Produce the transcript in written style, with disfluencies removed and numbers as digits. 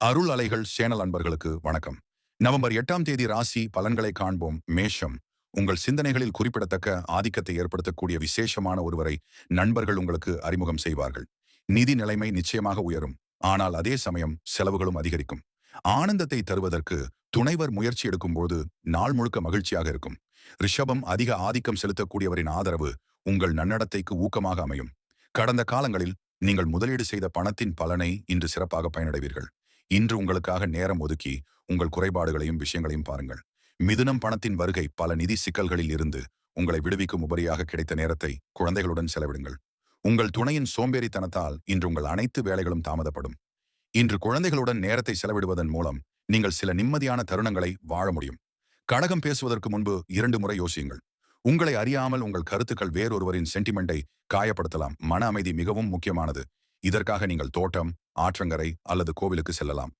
அருள் அலைகள் சேனல் அன்பர்களுக்கு வணக்கம். நவம்பர் 8ஆம் தேதி ராசி பலன்களை காண்போம். மேஷம், உங்கள் சிந்தனைகளில் குறிப்பிடத்தக்க ஆதிக்கத்தை ஏற்படுத்தக்கூடிய விசேஷமான ஒருவரை நண்பர்கள் உங்களுக்கு அறிமுகம் செய்வார்கள். நிதி நிலைமை நிச்சயமாக உயரும், ஆனால் அதே சமயம் செலவுகளும் அதிகரிக்கும். ஆனந்தத்தை தருவதற்கு துணைவர் முயற்சி எடுக்கும்போது நாள் முழுக்க மகிழ்ச்சியாக இருக்கும். ரிஷபம், அதிக ஆதிக்கம் செலுத்தக்கூடியவரின் ஆதரவு உங்கள் நன்னடத்தைக்கு ஊக்கமாக அமையும். கடந்த காலங்களில் நீங்கள் முதலீடு செய்த பணத்தின் பலனை இன்று சிறப்பாக பயனடைவீர்கள். இன்று உங்களுக்காக நேரம் ஒதுக்கி உங்கள் குறைபாடுகளையும் விஷயங்களையும் பாருங்கள். மிதுனம், பணத்தின் வருகை பல நிதி சிக்கல்களில் இருந்து உங்களை விடுவிக்கும் உபரியாக கிடைத்த நேரத்தை குழந்தைகளுடன் செலவிடுங்கள். உங்கள் துணையின் சோம்பேறித்தனத்தால் இன்று உங்கள் அனைத்து வேலைகளும் தாமதப்படும். இன்று குழந்தைகளுடன் நேரத்தை செலவிடுவதன் மூலம் நீங்கள் சில நிம்மதியான தருணங்களை வாழ முடியும். கடகம், பேசுவதற்கு முன்பு 2 முறை யோசியுங்கள். உங்களை அறியாமல் உங்கள் கருத்துக்கள் வேறொருவரின் சென்டிமெண்டை காயப்படுத்தலாம். மன அமைதி மிகவும் முக்கியமானது. இதற்காக நீங்கள் தோட்டம், ஆற்றங்கரை அல்லது கோவிலுக்கு செல்லலாம்.